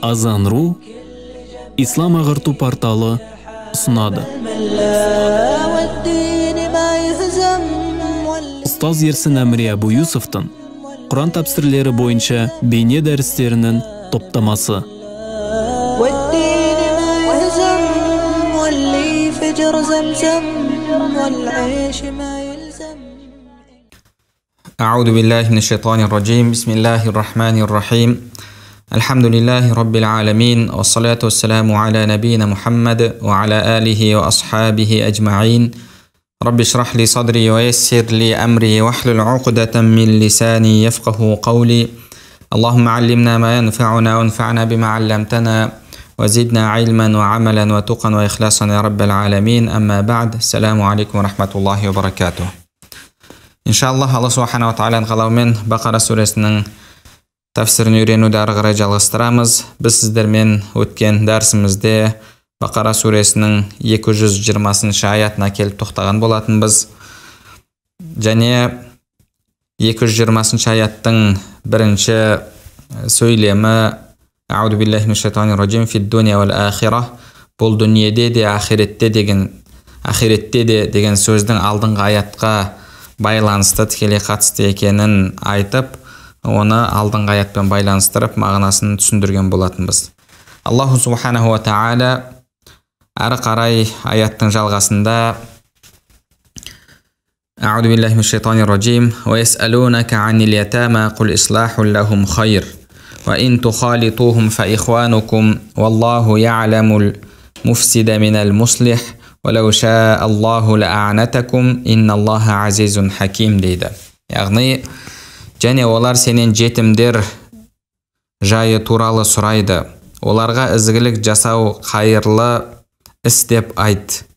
Азан.ру Ислам ағарту порталы ұсынады. Ұстаз Ерсін Әміре Абу Юсуфтың Құран тәпсірлері бойынша бейне дәрістерінің топтамасы. أعوذ بالله من الشيطان الرجيم بسم الله الرحمن الرحيم الحمد لله رب العالمين والصلاة والسلام على نبينا محمد وعلى آله وأصحابه أجمعين رب اشرح لي صدري ويسر لي أمري واحلل عقدة من لساني يفقه قولي اللهم علمنا ما ينفعنا وانفعنا بما علمتنا وزدنا علما وعملا وتقا وإخلاصا يا رب العالمين أما بعد السلام عليكم ورحمة الله وبركاته. Иншаллах, Алла Субханаху ва Тағаланың қалауымен Бақара сүресінің тәфсірін үйренуді ары қарай жалғастырамыз. Біз сіздермен өткен дәрісімізде Бақара сүресінің 220 аятына келіп тоқтаған болатынбыз. Және 220 аяттың бірінші сөйлемі Аузу биллахи минаш шайтанир раджим фид дуния вал ахира, бұл дүниеде де ахиретте де деген сөздің алдыңғы аятқа байланысты тікелей қатысты екенін айтып, оны алдыңғы аятпен байланыстырып мағынасын түсіндірген болатынбыз. Аллаху субханаху ва тағала ары қарай аяттың жалғасында Аузу биллахи минаш шайтанир раджим ва ясалунака анил ятама қул ислаху лахум хайр ва ин тухалитухум фа ихванукум валлаху я'ламул муфсида минал муслих وَلَوْ شَاءَ اللَّهُ لَأَعْنَتَكُمْ إِنَّ اللَّهَ عَزِيزٌ حَكِيمٌ дейді. Яғни, және олар сенен жетімдер жайы туралы сұрайды. Оларға ізгілік жасау қайырлы іс деп айт.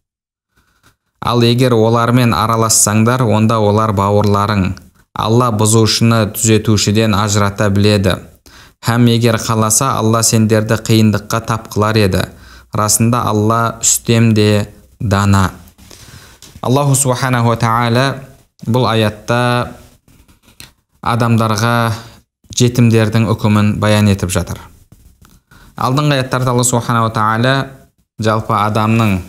Ал егер олармен аралассаңдар, онда олар бауырларың. Алла бұзушыны түзетушіден ажырата біледі. Һәм егер қаласа, Алла сендерді қиындыққа тап қылар еді. Расында Алла үстем де дана. Аллаху субханаху ва тағала бұл аятта адамдарға жетімдердің үкімін баян етіп жатыр. Алдыңғы аяттарда Алла субханаху ва тағала жалпы адамның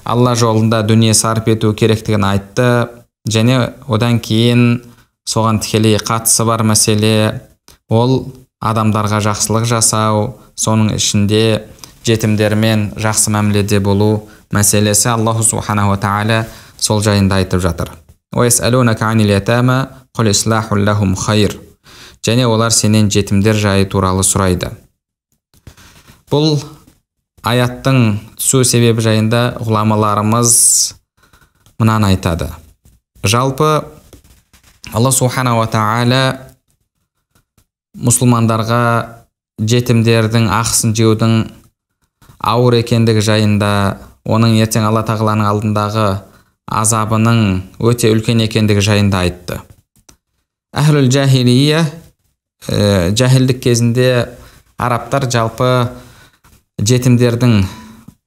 Алла жолында дүние сарп ету керектігін айтты, және одан кейін соған тікелей қатысы бар мәселе ол адамдарға жақсылық жасау, соның ішінде жетімдермен жақсы мәміледе болу мәселесі. Аллаху субханаху ва тағала сол жайында айтып жатыр. وَيَسْأَلُونَكَ عَنِ الْيَتَامَى قُلْ إِصْلَاحٌ لَهُمْ خَيْرٌ. Және олар сенен жетімдер жайы туралы сұрайды. Бұл аяттың түсу себебі жайында ғұламаларымыз мынаны айтады. Жалпы Алла субханаху ва тағала мұсылмандарға жетімдердің ақысын жеудің ауыр екендігі жайында, оның ертең Алла тағаланың алдындағы азабының өте үлкен екендігі жайында айтты. Әхлул жахилия, жахилдік кезінде арабтар жалпы жетімдердің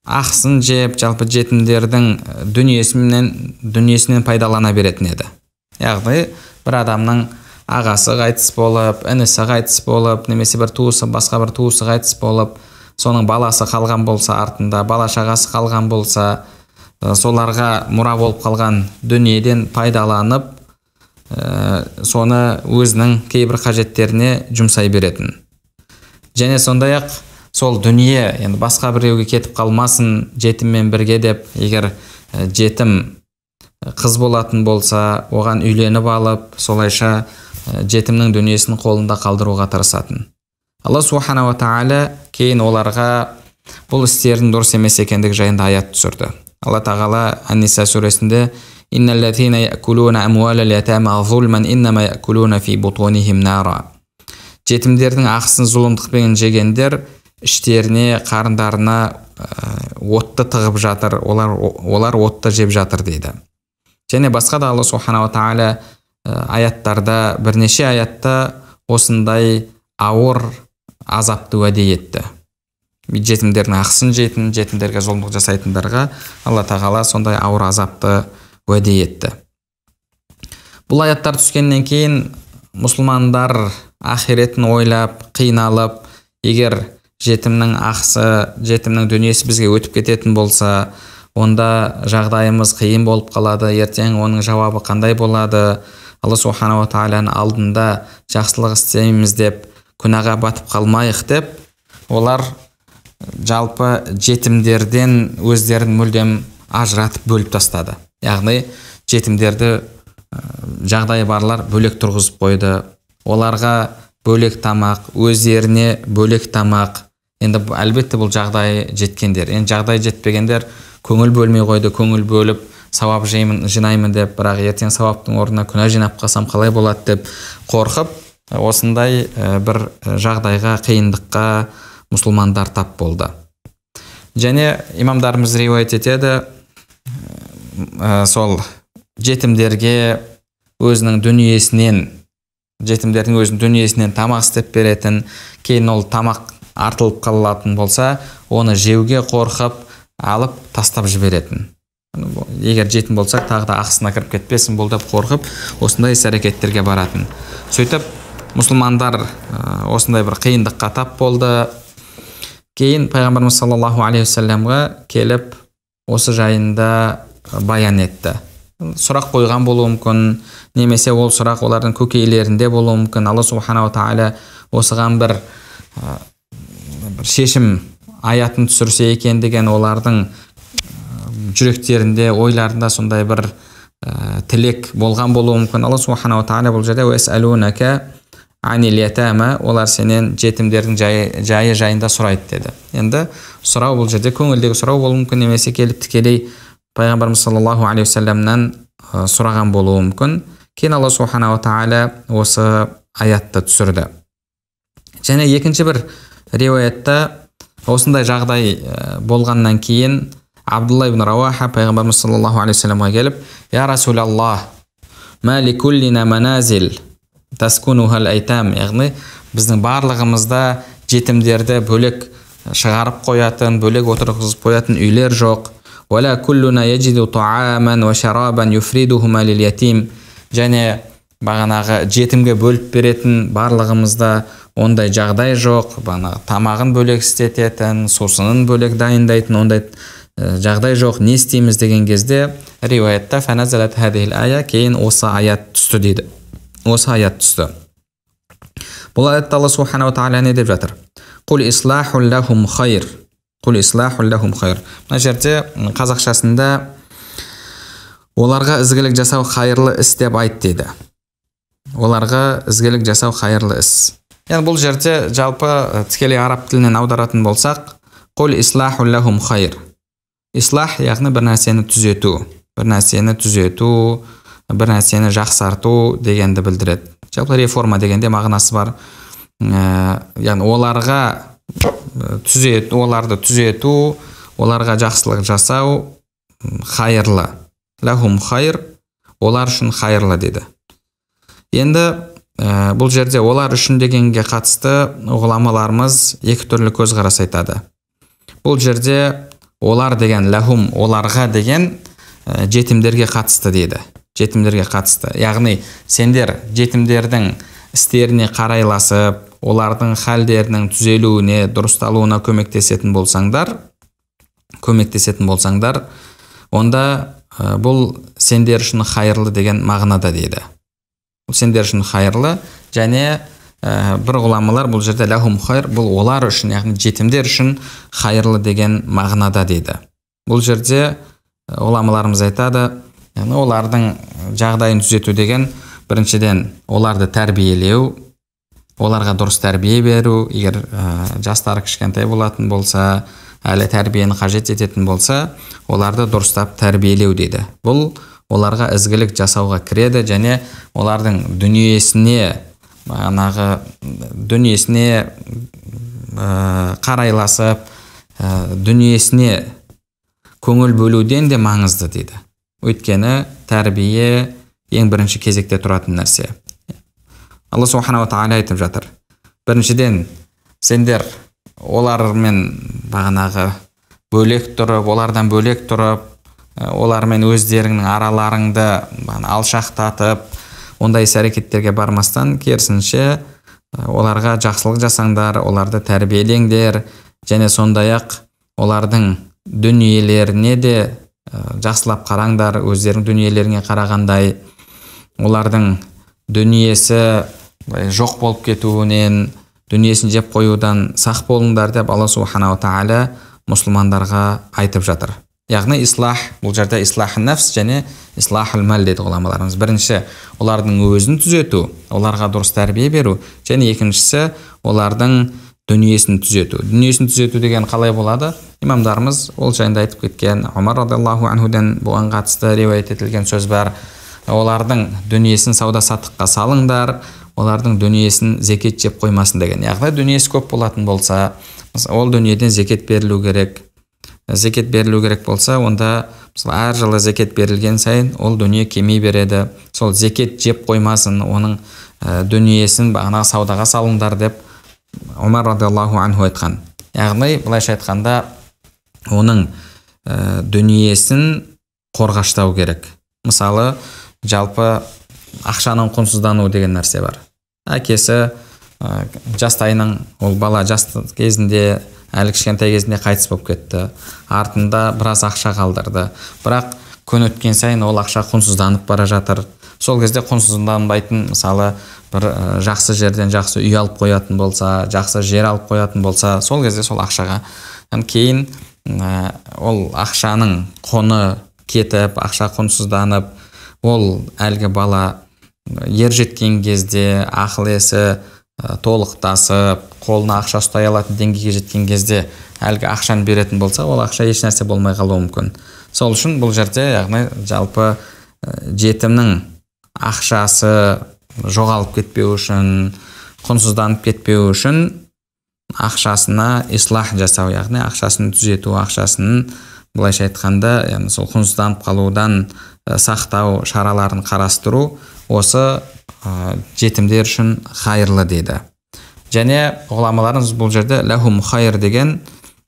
ақысын жеп, жалпы жетімдердің дүниесінен пайдалана беретін еді. Яғни бір адамның ағасы қайтыс болып, інісі қайтыс болып, немесе бір туысы, басқа бір туысы қайтыс болып, соның баласы қалған болса, артында бала шағасы қалған болса, соларға мұра болып қалған дүниеден пайдаланып, соны өзінің кейбір қажеттеріне жұмсай беретін. Және сондай-ақ сол дүние, енді басқа біреуге кетіп қалмасын жетіммен бірге деп, егер жетім қыз болатын болса, оған үйленіп алып, солайша жетімнің дүниесін қолында қалдыруға тырысатын. Алла субханаху ва тағала кейін оларға бұл істердің дұрыс емес екендігі жайында аят түсірді. Алла тағала Ан-Ниса сүресінде «Инналлазина я'кулуна амвалал ятама зулман иннама я'кулуна фи бутунихим нара». Жетімдердің ақысын зұлымдықпен жегендер іштеріне, қарындарына отты тығып жатыр, олар отты жеп жатыр дейді. Және басқа да Алла субханаху ва тағала аяттарда, бірнеше аятта осындай ауыр азапты уәде етті. Жетімдердің ақысын жейтін, жетімдерге зұлымдық жасайтындарға Алла тағала сондай ауыр азапты уәде етті. Бұл аяттар түскеннен кейін мұсылмандар ақиретін ойлап, қиналып, егер жетімнің ақысы, жетімнің дүниесі бізге өтіп кететін болса, онда жағдайымыз қиын болып қалады, ертең оның жауабы қандай болады, Алла субханала тағаланың алдында жақсылық істейміз деп күнәға батып қалмайық деп, олар жалпы жетімдерден өздерін мүлдем ажыратып бөліп тастады. Яғни жетімдерді жағдайы барлар бөлек тұрғызып қойды. Оларға бөлек тамақ, өздеріне бөлек тамақ. Енді әлбетте бұл жағдайы жеткендер. Енді жағдайы жетпегендер көңіл бөлмей қойды, көңіл бөліп сауап жинаймын деп, бірақ ертең сауаптың орнына күнә жинап қалсам қалай болады деп қорқып, осындай бір жағдайға, қиындыққа мұсылмандар тап болды. Және имамдарымыз риуаят етеді, сол жетімдерге өзінің дүниесінен тамақ істеп беретін, кейін ол тамақ артылып қалатын болса, оны жеуге қорқып алып тастап жіберетін. Егер жетім болсақ, тағы да ақысына кіріп кетпесін бұл деп қорқып, осындай іс-әрекеттерге баратын. Сөйтіп, мұсылмандар осындай бір қиындыққа тап болды. Кейін пайғамбарымыз саллаллаху алейхи уассаламға келіп, осы жайында баян етті. Сұрақ қойған болуы мүмкін, немесе ол сұрақ олардың көкейлерінде болуы мүмкін. Алла субханала тағала осыған бір шешім аятын түсірсе екен деген олардың жүректерінде, ойларында сондай бір тілек болған болуы мүмкін. Алла субханала тағала бұл жерде «Уәсәлунака анил ятама», олар сенен жетімдердің жайы жайында сұрайды деді. Енді сұрау бұл жерде көңілдегі сұрау болуы мүмкін, немесе келіп тікелей пайғамбарымыз саллаллаху алейхи уассаламнан сұраған болуы мүмкін. Кейін Алла субханала тағала осы аятты түсірді. Және екінші бір риуаятта осындай жағдай болғаннан кейін Абдулла ибн Рауаха пайғамбарымыз саллаллаху алейхи уассаламға келіп: «Я Расулаллах, ма ликуллина маназил таскунухал айтам», яғни біздің барлығымызда жетімдерді бөлек шығарып қоятын, бөлек отырғызып қоятын үйлер жоқ. «Вала куллуна яджиду тааман ва шарабан юфридухума лил ятим», және бағанағы жетімге бөліп беретін барлығымызда ондай жағдай жоқ. Тамағын бөлек істететін, сусынын бөлек дайындайтын ондай жағдай жоқ. Не істейміз деген кезде риуаятта фаназалат хадихил ая, кейін осы аят түсті дейді. Осы аят түсті. Бұл аятта Алла субханала тағала не деп жатыр? «Қул ислаху лахум хайр». «Қул ислаху лахум хайр». Мына жерде қазақшасында оларға ізгілік жасау қайырлы іс деп айт дейді. Оларға ізгілік жасау қайырлы іс. Яғни бұл жерде жалпы тікелей араб тілінен аударатын болсақ, «Қул ислаху лахум хайр». Ислах яғни бір нәрсені түзету, бір нәрсені жақсарту дегенді білдіреді. Жалпы реформа дегенде мағынасы бар. Яғни оларды түзету, оларға жақсылық жасау қайырлы. Лахум хайр, олар үшін қайырлы деді. Енді бұл жерде олар үшін дегенге қатысты ғұламаларымыз екі түрлі көзқарас айтады. Бұл жерде олар деген лахум, оларға деген жетімдерге қатысты дейді. Жетімдерге қатысты. Яғни сендер жетімдердің істеріне қарайласып, олардың халдерінің түзелуіне, дұрысталуына көмектесетін болсаңдар, онда бұл сендер үшін қайырлы деген мағынада дейді. Бұл сендер үшін қайырлы, және бір ғұламалар бұл жерде лахум хайр, бұл олар үшін, яғни жетімдер үшін қайырлы деген мағынада дейді. Бұл жерде ғұламаларымыз айтады, яғни олардың жағдайын түзету деген біріншіден оларды тәрбиелеу, оларға дұрыс тәрбие беру, егер жастары кішкентай болатын болса, әлі тәрбиені қажет ететін болса, оларды дұрыстап тәрбиелеу дейді. Бұл оларға ізгілік жасауға кіреді, және олардың дүниесіне қарайласып, дүниесіне көңіл бөлуден де маңызды дейді. Өйткені тәрбие ең бірінші кезекте тұратын нәрсе. Алла субханала тағала айтып жатыр: біріншіден, сендер олармен олардан бөлек тұрып, олармен өздеріңнің араларыңды алшақтатып, ондай іс-әрекеттерге бармастан, керісінше оларға жақсылық жасаңдар, оларды тәрбиелеңдер, және сондай-ақ олардың дүниелеріне де жақсылап қараңдар, өздерің дүниелеріңе қарағандай. Олардың дүниесі жоқ болып кетуінен, дүниесін жеп қоюдан сақ болыңдар деп Алла субханала тағала мұсылмандарға айтып жатыр. Яғни ислах, бұл жерде ислах нафс және ислах мал дейді ғұламаларымыз. Бірінші, олардың өзін түзету, оларға дұрыс тәрбие беру, және екіншісі, олардың дүниесін түзету. Дүниесін түзету деген қалай болады? Имамдарымыз ол жайында айтып кеткен. Омар радиаллаху анхудан бұған қатысты риуаят етілген сөз бар. Олардың дүниесін сауда-саттыққа салыңдар, олардың дүниесін зекет жеп қоймасын деген. Яғни дүниесі көп болатын болса, ол дүниеден зекет берілу керек. Зекет берілу керек болса, онда әр жылы зекет берілген сайын ол дүние кемей береді. Сол зекет жеп қоймасын, оның дүниесін бағана саудаға салыңдар деп Омар радиаллаху анху айтқан. Яғни былайша айтқанда оның дүниесін қорғаштау керек. Мысалы, жалпы ақшаның құнсыздануы деген нәрсе бар. Әкесі жастайының, ол бала жас кезінде, әлі кішкентай кезінде қайтыс болып кетті. Артында біраз ақша қалдырды. Бірақ күн өткен сайын ол ақша құнсызданып бара жатыр. Сол кезде құнсызданбайтын, мысалы, бір жақсы жерден жақсы үй алып қоятын болса, жақсы жер алып қоятын болса, сол кезде сол ақшаға. Кейін ол ақшаның құны кетіп, ақша құнсызданып, ол әлгі бала ер жеткен кезде, ақыл есі толықтасып, қолына ақша ұстай алатын деңгейге жеткен кезде әлгі ақшаны беретін болса, ол ақша еш нәрсе болмай қалуы мүмкін. Сол үшін бұл жерде, яғни жалпы жетімнің ақшасы жоғалып кетпеу үшін, құнсызданып кетпеу үшін ақшасына ислах жасау, яғни ақшасын түзету, ақшасын былайша айтқанда, яғни сол құнсызданып қалудан сақтау шараларын қарастыру, осы жетімдер үшін хайырлы дейді. Және ғұламаларымыз бұл жерде лахум хайр деген,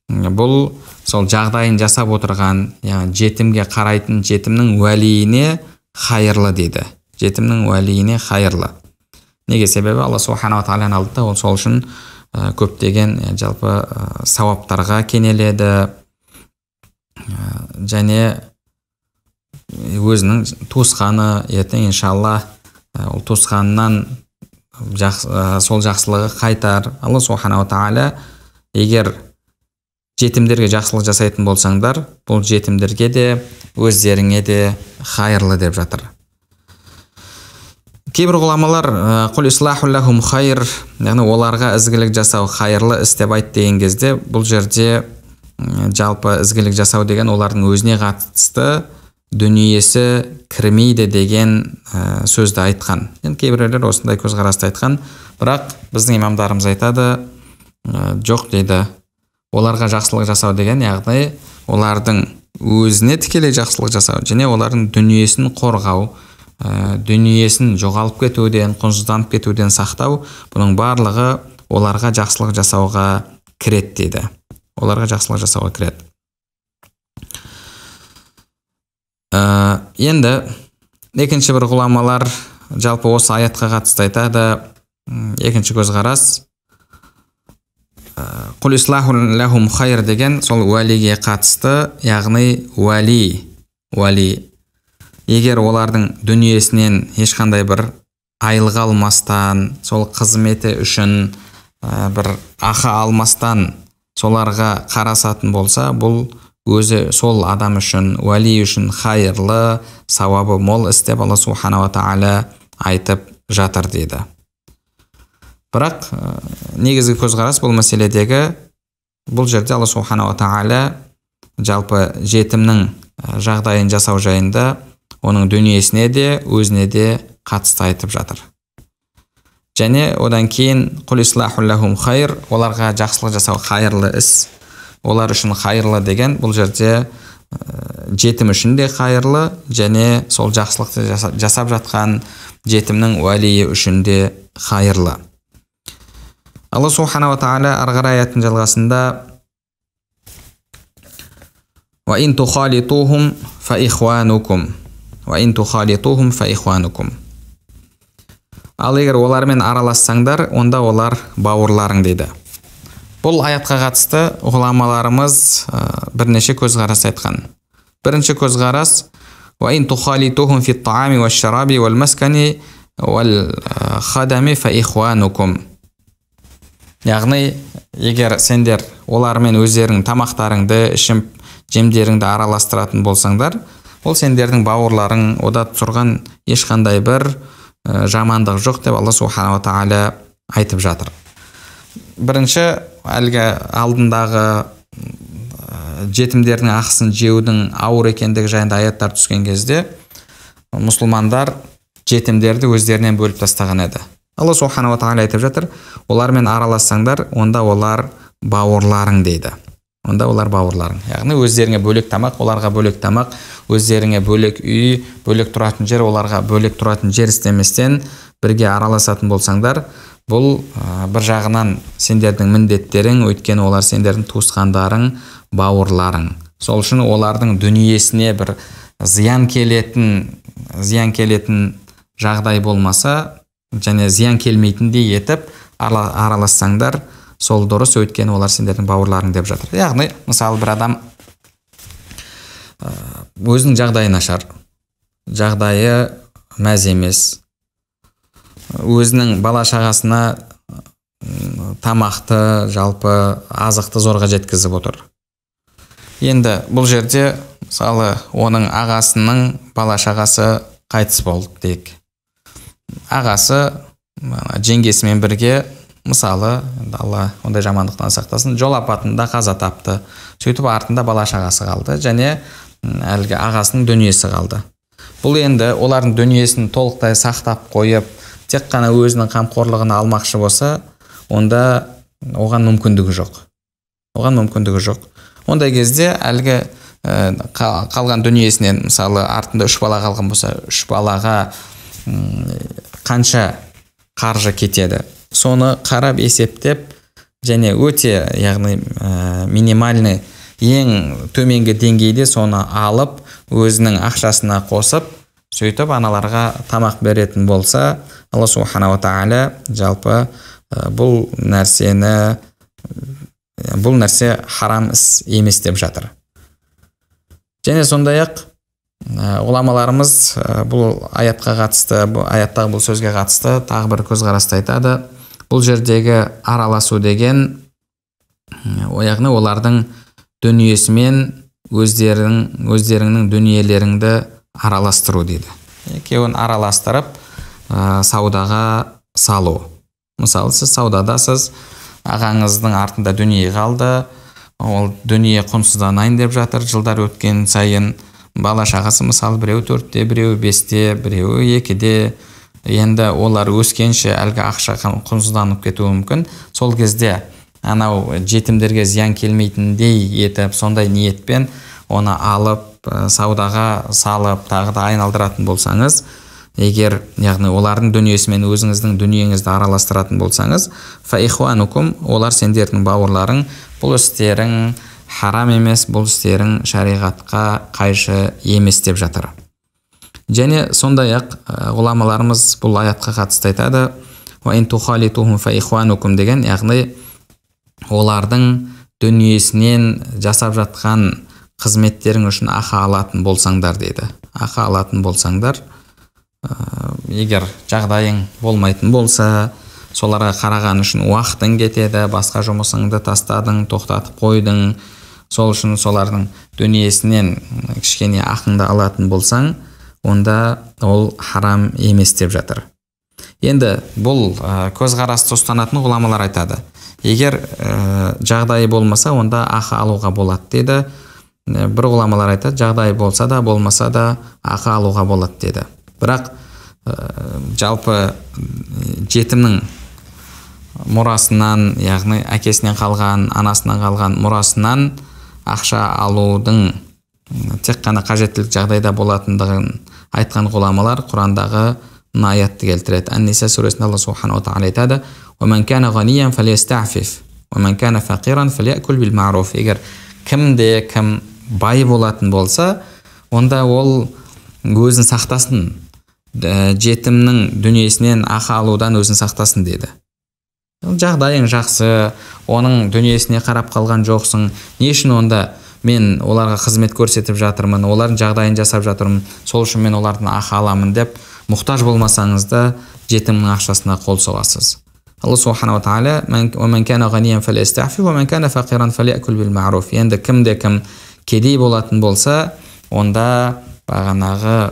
бұл сол жағдайын жасап отырған, яғни жетімге қарайтын жетімнің уәлиіне хайырлы дейді. Жетімнің уәлиіне хайырлы. Неге себебі? Алла субханала тағаланың алдында ол сол үшін көптеген жалпы сауаптарға кенеледі, және өзінің туысқаны ертең иншалла ол туысқанынан сол жақсылығы қайтар. Алла субханала тағала егер жетімдерге жақсылық жасайтын болсаңдар, бұл жетімдерге де өздеріңе де хайырлы деп жатыр. Кейбір ғұламалар құл ислаху лахум хайр, яғни оларға ізгілік жасау хайырлы іс деп айт деген кезде, бұл жерде жалпы ізгілік жасау деген олардың өзіне қатысты дүниесі кірмейді деген сөзді айтқан. Енді кейбіреулер осындай көзқарасты айтқан, бірақ біздің имамдарымыз айтады, жоқ дейді. Оларға жақсылық жасау деген, яғни олардың өзіне тікелей жақсылық жасау, және олардың дүниесін қорғау, дүниесін жоғалып кетуден, құнсызданып кетуден сақтау, бұның барлығы оларға жақсылық жасауға кіреді дейді. Оларға жақсылық жасауға кіреді. Енді екінші бір ғұламалар жалпы осы аятқа қатысты айтады. Екінші көзқарас құл ислаху лахум хайр деген сол уәлиге қатысты, яғни уәли егер олардың дүниесінен ешқандай бір айлық алмастан, сол қызметі үшін бір ақы алмастан соларға қарасатын болса, бұл өзі сол адам үшін, уәли үшін хайырлы, сауабы мол іс деп Алла субханала тағала айтып жатыр дейді. Бірақ негізгі көзқарас бұл мәселедегі, бұл жерде Алла субханала тағала жалпы жетімнің жағдайын жасау жайында оның дүниесіне де, өзіне де қатысты айтып жатыр. Және одан кейін құл ислаху лахум хайр, оларға жақсылық жасау хайырлы іс, олар үшін хайырлы деген, бұл жерде жетім үшін де хайырлы, және сол жақсылықты жасап жатқан жетімнің уәлиі үшін де хайырлы. Алла субханала тағала арғара аяттың жалғасында «Ва ин тухалитухум фа ихванукум». «Ва ин тухалитухум фа ихванукум». Ал егер олармен аралассаңдар, онда олар бауырларың дейді. Бұл аятқа қатысты ғұламаларымыз бірнеше көзқарас айтқан. Бірінші көзқарас: "Ва ин тухалитухум фит таами ваш шараби вал маскани вал хадами фа ихванукум". Яғни, егер сендер олармен өздерің тамақтарыңды, ішім жемдеріңді араластыратын болсаңдар, ол сендердің бауырларың, ода тұрған ешқандай бір жамандық жоқ деп Алла субханала тағала айтып жатыр. Бірінші, әлгі алдындағы жетімдердің ақысын жеудің ауыр екендігі жайында аяттар түскен кезде мұсылмандар жетімдерді өздерінен бөліп тастаған еді. Алла субханала тағала айтып жатыр: "Олармен аралассаңдар, онда олар бауырларың" дейді. Онда олар бауырларың. Яғни өздеріңе бөлек тамақ, оларға бөлек тамақ, өздеріңе бөлек үй, бөлек тұратын жер, оларға бөлек тұратын жер істеместен бірге араласатын болсаңдар, бұл бір жағынан сендердің міндеттерің, өйткені олар сендердің туысқандарың, бауырларың. Сол үшін олардың дүниесіне бір зиян келетін жағдай болмаса, және зиян келмейтіндей етіп аралассаңдар, сол дұрыс, өйткені олар сендердің бауырларың деп жатыр. Яғни, мысалы, бір адам өзінің жағдайы нашар, жағдайы мәз емес, өзінің бала шағасына тамақты, жалпы азықты зорға жеткізіп отыр. Енді бұл жерде, мысалы, оның ағасының бала шағасы қайтыс болды дейік. Ағасы жеңгесімен бірге, мысалы, Алла ондай жамандықтан сақтасын, жол апатында қаза тапты. Сөйтіп артында бала шағасы қалды, және әлгі ағасының дүниесі қалды. Бұл енді олардың дүниесін толықтай сақтап қойып, тек қана өзінің қамқорлығына алмақшы болса, онда оған мүмкіндігі жоқ. Ондай кезде әлгі қалған дүниесінен, мысалы, артында 3 бала қалған болса, 3 балаға қанша қаржы кетеді, соны қарап есептеп, және өте, яғни минимальный, ең төменгі деңгейде соны алып, өзінің ақшасына қосып, сөйтіп аналарға тамақ беретін болса, Алла субханала тағала жалпы бұл нәрсе харам іс емес деп жатыр. Және сондай-ақ ғұламаларымыз бұл аятқа қатысты, аяттағы бұл сөзге қатысты тағы бір көзқарасты айтады. Бұл жердегі араласу деген, яғни олардың дүниесімен өздеріңнің дүниелеріңді араластыру дейді. Екеуін араластырып саудаға салу. Мысалы, сіз саудадасыз, ағаңыздың артында дүние қалды, ол дүние құнсызданайын деп жатыр, жылдар өткен сайын бала шағасы, мысалы, біреу 4-те, біреу 5-те, біреу 2-де, енді олар өскенше әлгі ақша құнсызданып кетуі мүмкін. Сол кезде анау жетімдерге зиян келмейтіндей етіп, сондай ниетпен оны алып, саудаға салып, тағы да айналдыратын болсаңыз, егер, яғни олардың дүниесімен өзіңіздің дүниеңізді араластыратын болсаңыз, фа ихванукум, олар сендердің бауырларың, бұл істерің харам емес, бұл істерің шариғатқа қайшы емес деп жатыр. Және сондай-ақ ғұламаларымыз бұл аятқа қатысты айтады: "Ва ин тухалитухум фа ихванукум" деген, яғни олардың дүниесінен жасап жатқан қызметтерің үшін ақы алатын болсаңдар дейді. Ақы алатын болсаңдар, егер жағдайың болмайтын болса, соларға қараған үшін уақытың кетеді, басқа жұмысыңды тастадың, тоқтатып қойдың, сол үшін солардың дүниесінен кішкене ақыңды алатын болсаң, онда ол харам емес деп жатыр. Енді бұл көзқарасты ұстанатын ғұламалар айтады: егер жағдайы болмаса, онда ақы алуға болады дейді. Бір ғұламалар айтады: жағдайы болса да, болмаса да ақы алуға болады дейді. Бірақ жалпы жетімнің мұрасынан, яғни әкесінен қалған, анасынан қалған мұрасынан ақша алудың тек қана қажеттілік жағдайда болатындығын айтқан ғұламалар Құрандағы аятты келтіреді. Ан-Ниса сүресінде Алла субханала тағала айтады: "Ваман кана ганиyan фалиястафиф, ваман кана фақиран фалиякул бил ма'руф". Егер кімде кім бай болатын болса, онда ол өзін сақтасын, жетімнің дүниесінен ақы алудан өзін сақтасын деді. Жағдайың жақсы, оның дүниесіне қарап қалған жоқсың, не үшін онда мен оларға қызмет көрсетіп жатырмын, олардың жағдайын жасап жатырмын, сол үшін мен олардан ақы аламын деп мұқтаж болмасаңыз да жетімнің ақшасына қол соғасыз. Алла субханала тағала "Мен кана ганиyan фалестафи, ва мен кана фақиран фалякул бил ма'руф". Енді кім кедей болатын болса, онда бағанағы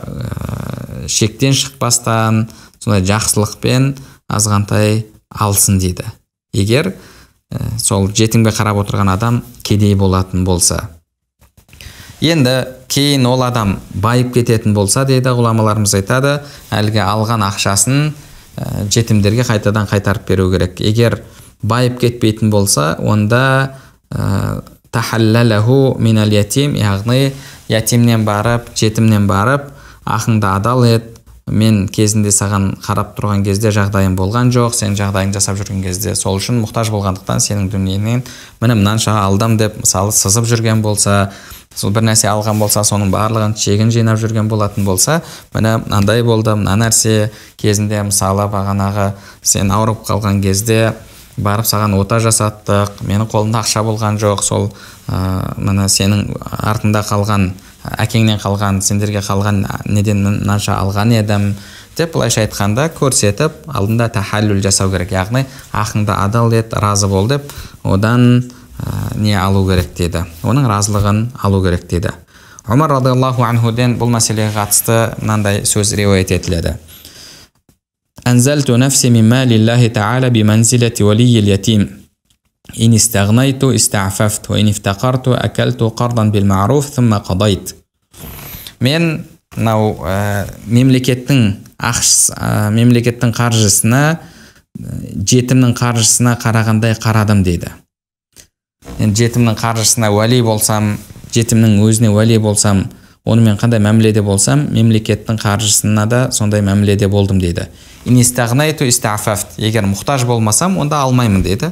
шектен шықпастан, сондай жақсылықпен азғантай алсын дейді. Егер сол жетімге қарап отырған адам кедей болатын болса. Енді кейін ол адам байып кететін болса дейді, ғұламаларымыз айтады, әлгі алған ақшасын жетімдерге қайтадан қайтарып беру керек. Егер байып кетпейтін болса, онда тахаллалаху минал ятим, яғни ятимнен барып, жетімнен барып, ақыңды адал ет. Мен кезінде саған қарап тұрған кезде жағдайым болған жоқ, сен жағдайың жасап жүрген кезде сол үшін мұқтаж болғандықтан сенің дүниеңнен мынанша алдам деп мысалы сызып жүрген болса, сол бір нәрсе алған болса, соның барлығын чегін жинап жүрген болатын болса, мына мынандай болды, мына нәрсе кезінде мысалы бағанағы сен ауырып қалған кезде барып саған ота жасаттық, менің қолымда ақша болған жоқ, сол мына сенің артында қалған, әкеңнен қалған, сендерге қалған неден мынанша алған едім деп былайша айтқанда көрсетіп, алдында тахаллул жасау керек, яғни ақыңды адал ет, разы бол деп, одан не алу керек деді. Оның разылығын алу керек деді. Умар радиаллаху анхуден бұл мәселеге қатысты мынандай сөз риуаят етіледі. Анзалту нафси мин малиллахи та'ала би манзилати валiyil ятим. إن استغنيت استعففت وإن افتقرت أكلت قرضا بالمعروف ثم قضيت. Мен мемлекеттің қаржысына, жетімнің қаржысына қарағандай қарадым дейді. Жетімнің қаржысына уәли болсам, жетімнің өзіне уәли болсам, онымен қандай мәміледе болсам, мемлекеттің қаржысына да сондай мәміледе болдым дейді. إن استغنيت استعففت. Егер мұқтаж болмасам, онда алмаймын дейді.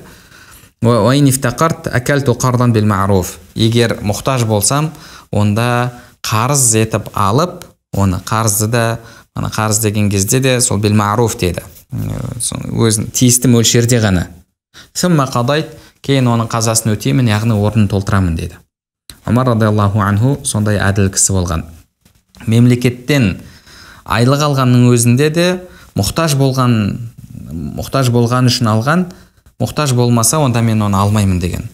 وإن افتقرت أكلت قرضا بالمعروف. Егер мұқтаж болсам, онда қарыз етіп алып, оны қарызды да, қарыз деген кезде де сол بالمعروف деді. Өзін тиісті мөлшерде ғана. ثم قضيت, кейін оның қазасын өтеймін, яғни орнын толтырамын деді. Умар радиаллаху анху сондай әділ кісі болған. Мемлекеттен айлық алғанның өзінде де мұқтаж болған үшін алған, мұқтаж болмаса, онда мен оны алмаймын деген.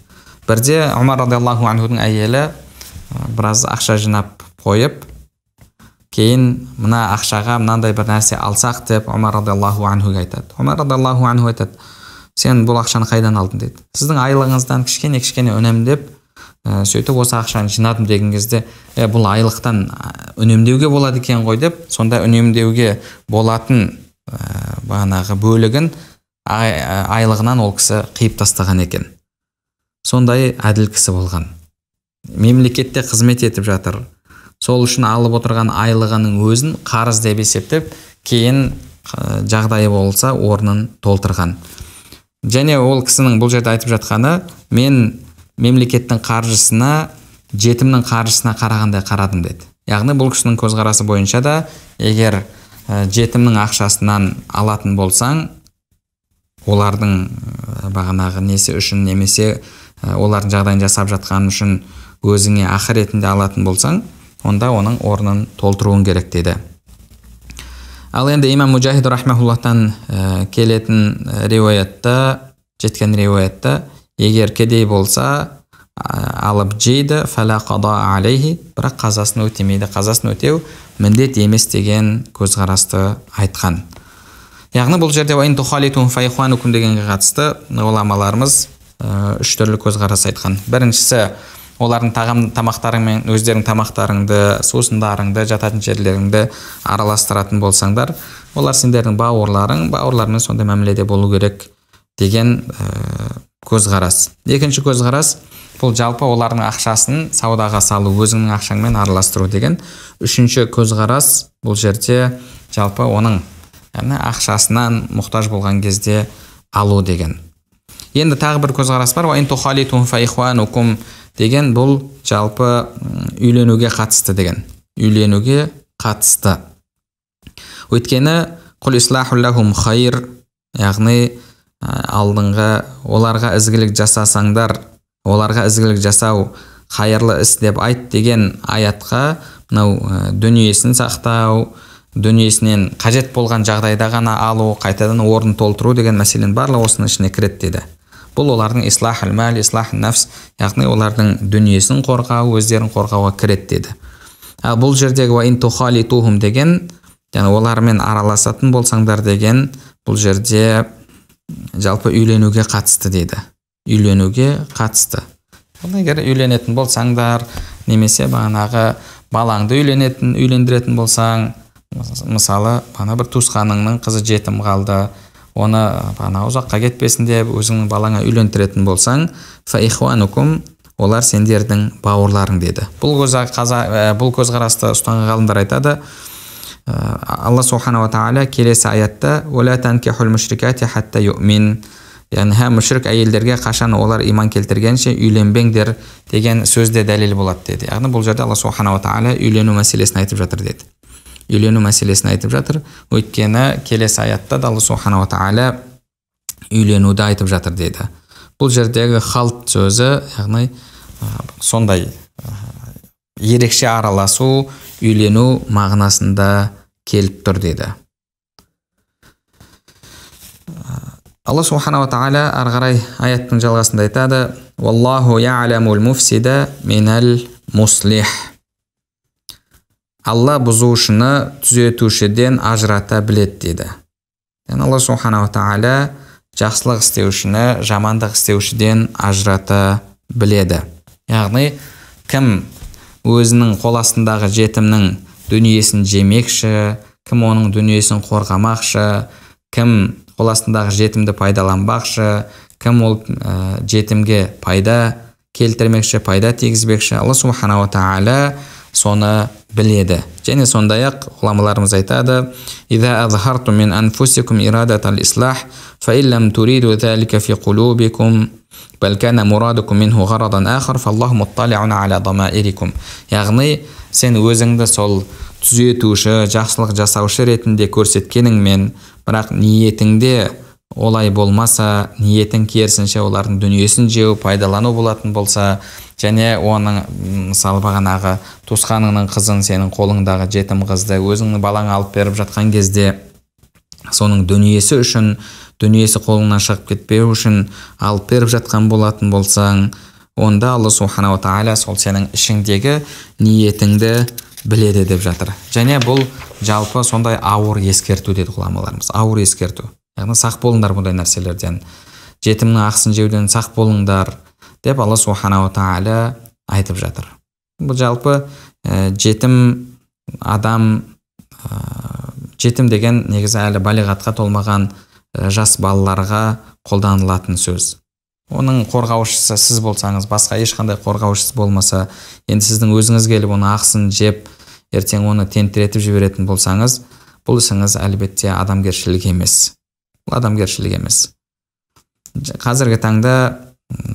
Бірде Умар радиаллаху анхудың әйелі біраз ақша жинап қойып, кейін мына ақшаға мынандай бір нәрсе алсақ деп Умар радиаллаху анхуға айтады. Умар радиаллаху анху айтады: "Сен бұл ақшаны қайдан алдың?" дейді. "Сіздің айлығыңыздан кішкене үнемдеп, сөйтіп осы ақшаны жинадым" деген кезде, "Бұл айлықтан үнемдеуге болады екен ғой" деп, сонда үнемдеуге болатын бағанағы бөлігін айлығынан ол кісі қиып тастаған екен. Сондай әділ кісі болған. Мемлекетте қызмет етіп жатыр. Сол үшін алып отырған айлығының өзін қарыз деп есептеп, кейін жағдайы болса орнын толтырған. Және ол кісінің бұл жерде айтып жатқаны, мен мемлекеттің қаржысына, жетімнің қаржысына қарағандай қарадым деді. Яғни бұл кісінің көзқарасы бойынша да, егер жетімнің ақшасынан алатын болсаң, олардың бағанағы несі үшін, немесе олардың жағдайын жасап жатқан үшін өзіңе ақы ретінде алатын болсаң, онда оның орнын толтыруың керек деді. Ал енді имам Мужахид рахмахуллахтан келетін риуаятта, жеткен риуаятта, егер кедей болса алып жейді, фала қада алейхи, бірақ қазасын өтемейді. Қазасын өтеу міндет емес деген көзқарасты айтқан. Яғни бұл жерде ваин тухалитум файхуанукум дегенге қатысты ғұламаларымыз үш түрлі көзқарас айтқан. Біріншісі, олардың тамақтарымен өздерің тамақтарыңды, сусындарыңды, жататын жерлеріңді араластыратын болсаңдар, олар сендердің бауырлармен сондай мәміледе болу керек деген көзқарас. Екінші көзқарас, бұл жалпы олардың ақшасын саудаға салу, өзіңнің ақшаңмен араластыру деген. Үшінші көзқарас, бұл жерде жалпы оның ақшасынан мұқтаж болған кезде алу деген. Енді тағы бір көзқарас бар, ваин тухалитум файхуанукум деген, бұл жалпы үйленуге қатысты деген. Үйленуге қатысты. Өйткені құл ислаху лахум хайр, яғни алдыңғы оларға ізгілік жасасаңдар, оларға ізгілік жасау хайырлы іс деп айт деген аятқа мынау дүниесін сақтау, дүниесінен қажет болған жағдайда ғана алу, қайтадан орын толтыру деген мәселенің барлығы осының ішіне кіреді деді. Бұл олардың ислахул мал, ислахун нафс, яғни олардың дүниесін қорғау, өздерін қорғауға кіреді деді. Ал бұл жердегі ва ин тухалитухум деген, яғни олармен араласатын болсаңдар деген, бұл жерде жалпы үйленуге қатысты дейді. Үйленуге қатысты. Егер үйленетін болсаңдар, немесе бағанағы балаңды үйлендіретін болсаң, мысалы, бір туысқаныңның қызы жетім қалды, оны ұзаққа кетпесін деп өзіңнің балаңа үйлендіретін болсаң, фа ихванукум, олар сендердің бауырларың деді. Бұл көзқарасты ұстанған ғалымдар айтады. Алла субхана ва тағала келесі аятта «Уәлә танкихул мушрикати хатта юъмин», яғни мүшрик әйелдерге қашан олар иман келтіргенше үйленбеңдер деген сөзде дәлел болады деді. Яғни бұл жерде Алла субхана ва тағала үйлену мәселесін айтып жатыр деді. Үйлену мәселесін айтып жатыр. Өйткені келесі аятта Алла субхана ва тағала үйленуді айтып жатыр деді. Бұл жердегі халт сөзі, яғни сондай ерекше араласу, үйлену мағынасында келіп тұр деді. Алла субхана ва тағала ары қарай аяттың жалғасында айтады: «Валлаху я'ламул муфсида минал муслих». Алла бұзушыны түзетушіден ажырата біледі деді. Яғни Алла субхана ва тағала жақсылық істеушіні жамандық істеушіден ажырата біледі. Яғни кім өзінің қол астындағы жетімнің дүниесін жемекші, кім оның дүниесін қорғамақшы, кім қол астындағы жетімді пайдаланбақшы, кім ол жетімге пайда келтірмекші, пайда тигізбекші, Алла субхана ва тағала соны біледі. Және сондай-ақ ғұламаларымыз айтады: «Иза азхартум мин анфусикум ирадатал ислах, фа иллам туриду залика фи қулубикум, бәл кана мурадукум минху ғарадан ахар, фаллаху муттали'уна аля дамаирикум». Яғни сен өзіңді сол түзетуші, жақсылық жасаушы ретінде көрсеткеніңмен, бірақ ниетіңде олай болмаса, ниетің керісінше олардың дүниесін жеу, пайдалану болатын болса, және оның мысалы бағанағы туысқаныңның қызын, сенің қолыңдағы жетім қызды өзіңнің балаңа алып беріп жатқан кезде соның дүниесі үшін, дүниесі қолыңнан шығып кетпеу үшін алып беріп жатқан болатын болсаң, онда Алла субхана ва тағала сол сенің ішіңдегі ниетіңді біледі деп жатыр. Және бұл жалпы сондай ауыр ескерту деді ғұламаларымыз. Ауыр ескерту. Яғни сақ болыңдар бұндай нәрселерден, жетімнің ақысын жеуден сақ болыңдар деп Алла субхана ва тағала айтып жатыр. Бұл жалпы жетім адам, жетім деген негізі әлі балиғатқа толмаған жас балаларға қолданылатын сөз. Оның қорғаушысы сіз болсаңыз, басқа ешқандай қорғаушысы болмаса, енді сіздің өзіңіз келіп оны ақысын жеп, ертең оны тентіретіп жіберетін болсаңыз, бұл ісіңіз әлбетте адамгершілік емес. Бұл адамгершілік емес. Қазіргі таңда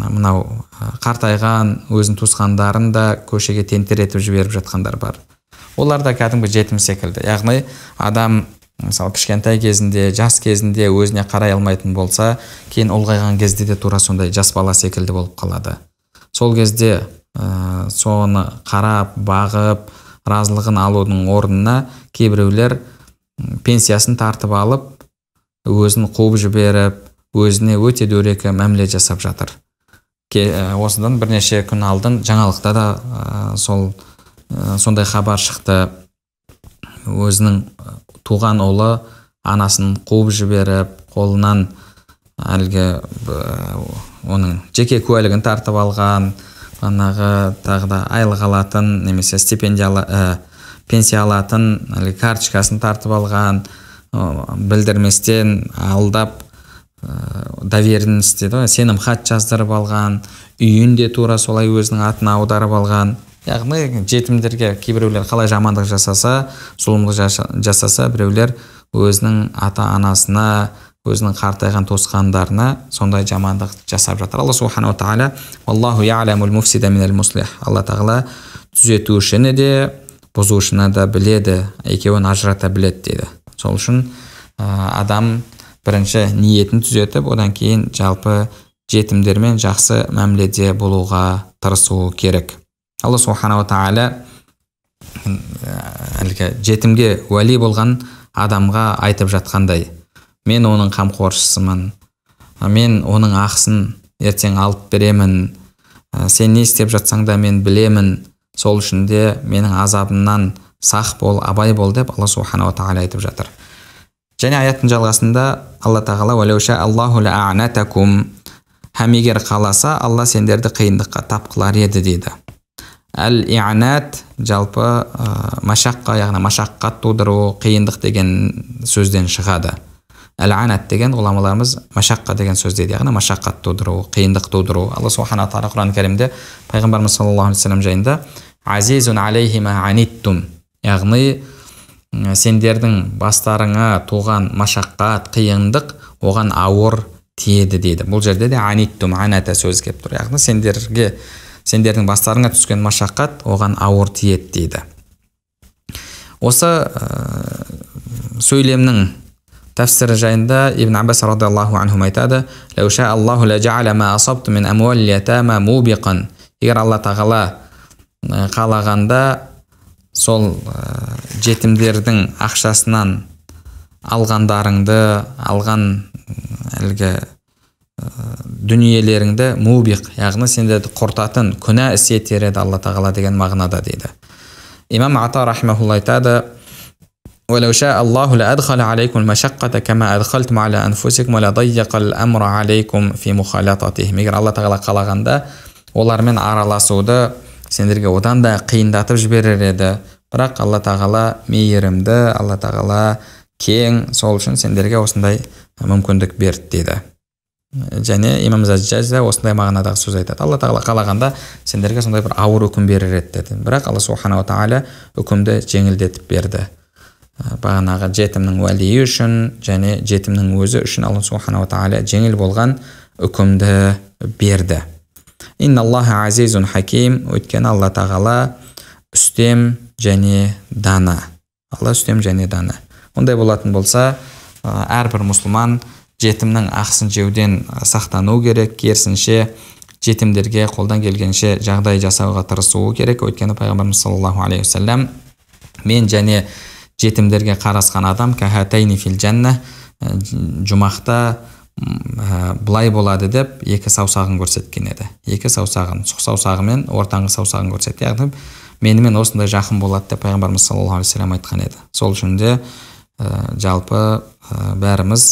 мынау қартайған өзін туысқандарын да көшеге тентіретіп жіберіп жатқандар бар. Олар да кәдімгі жетім секілді. Яғни адам мысалы кішкентай кезінде, жас кезінде өзіне қарай алмайтын болса, кейін ұлғайған кезде де тура сондай жас бала секілді болып қалады. Сол кезде соны қарап, бағып, разылығын алудың орнына кейбіреулер пенсиясын тартып алып, өзін қуып жіберіп, өзіне өте дөрекі мәміле жасап жатыр. Осыдан бірнеше күн алдын жаңалықта да сондай хабар шықты. Өзінің туған ұлы анасын қуып жіберіп, қолынан әлгі оның жеке куәлігін тартып алған, тағы да айлық алатын немесе пенсия алатын карточкасын тартып алған, білдірместен алдап, доверенность дейді, сенім хат жаздырып алған, үйін де тура солай өзінің атына аударып алған. Яғни жетімдерге кейбіреулер қалай жамандық жасаса, зұлымдық жасаса, біреулер өзінің ата-анасына, өзінің қартайған туысқандарына сондай жамандық жасап жатыр. Алла субхана ва тағала «Валлаху я'ламул муфсида минал муслих». Алла тағала түзетушіні де, бұзушыны да біледі, екеуін ажырата біледі дейді. Сол үшін адам бірінші ниетін түзетіп, одан кейін жалпы жетімдермен жақсы мәміледе болуға тырысу керек. Алла субханала тағала әлгі жетімге уәли болған адамға айтып жатқандай: мен оның қамқоршысымын, мен оның ақысын ертең алып беремін, сен не істеп жатсаң да мен білемін, сол үшін де менің азабымнан сақ бол, абай бол деп Алла субханала тағала айтып жатыр. Және аяттың жалғасында Алла тағала: «Уәләуша Аллаху ла'анатакум», һәм егер қаласа, Алла сендерді қиындыққа тап қылар еді дейді. Әл-и'анат жалпы машаққа, яғни машаққат тудыру, қиындық деген сөзден шығады. Әл-анат деген ғұламаларымыз машаққа деген сөз дейді, яғни машаққат тудыру, қиындық тудыру. Алла субхана тағала Құран кәрімде пайғамбарымыз саллаллаху алейхи вассалам жайында азизун алейхи ма аниттум, яғни сендердің бастарыңа туған машаққат, қиындық оған ауыр тиеді дейді. Бұл жерде де аниттум, аната сөз келіп тұр, яғни сендердің бастарыңа түскен машаққат оған ауыр тиеді дейді. Осы сөйлемнің тәфсірі жайында Ибн Аббас радиаллаху анху айтады: «Лауша Аллаху ла жа'ала ма асабту мин амуалил ятама мубиқан». Егер Алла тағала қалағанда сол жетімдердің ақшасынан алғандарыңды, алған әлгі дүниелеріңді мубиқ, яғни сендерді құртатын, күнә іс етер еді Алла тағала деген мағынада дейді. Имам Ата рахимахулла айтады: «Валау ша Аллаху ла адхала алейкум машаққата кама адхалтум аля анфусикум ва ла дайяқал амра алейкум фи мухалататихим». Егер Алла тағала қалағанда олармен араласуды сендерге одан да қиындатып жіберер еді, бірақ Алла тағала мейірімді, Алла тағала кең, сол үшін сендерге осындай мүмкіндік берді дейді. Және имам Зажжаж да осындай мағынадағы сөз айтады: Алла тағала қалағанда сендерге сондай бір ауыр үкім берер еді деді, бірақ Алла субханала тағала үкімді жеңілдетіп берді. Бағанағы жетімнің уәлиі үшін және жетімнің өзі үшін Алла субханала тағала жеңіл болған үкімді берді. Инналлаха азизун хаким, өйткені Алла тағала үстем және дана. Алла үстем және дана. Ондай болатын болса, әрбір мұсылман жетімнің ақысын жеуден сақтану керек, керісінше жетімдерге қолдан келгенше жағдай жасауға тырысуы керек. Өйткені пайғамбарымыз саллаллаху алейхи вассалам: мен және жетімдерге қарасқан адам кахатайни фил жанна, жұмақта былай болады деп екі саусағын көрсеткен еді. Екі саусағын, сұқ саусағы мен ортаңғы саусағын көрсетті. Яғни менімен осындай жақын болады деп пайғамбарымыз саллаллаху алейхи вассалам айтқан еді. Сол үшін де жалпы бәріміз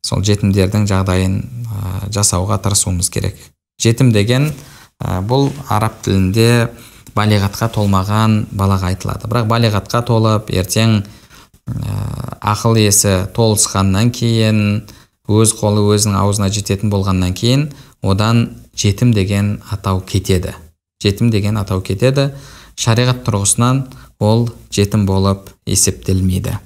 сол жетімдердің жағдайын жасауға тырысуымыз керек. Жетім деген бұл араб тілінде балиғатқа толмаған балаға айтылады. Бірақ балиғатқа толып, ертең ақыл есі толысқаннан кейін, өз қолы өзінің аузына жететін болғаннан кейін, одан жетім деген атау кетеді. Жетім деген атау кетеді. Шариғат тұрғысынан ол жетім болып есептелмейді.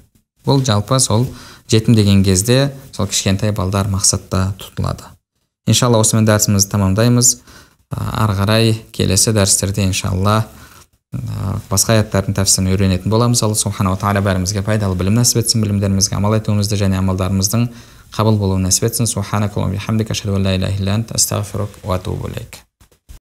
Бұл жалпы сол жетім деген кезде сол кішкентай балдар мақсатта тұтылады. Иншалла осымен дәрісімізді тамамдаймыз. Ары қарай келесі дәрістерде иншалла басқа аяттардың тәфсірін үйренетін боламыз. Алла субханала тағала бәрімізге пайдалы білім нәсіп етсін, білімдерімізге амал етуімізді және амалдарымыздың қабыл болуын нәсіп етсін. Субханакаллахумма ва бихамдика, ашһаду ан ла илаха илля анта, астағфирука ва атубу илейк.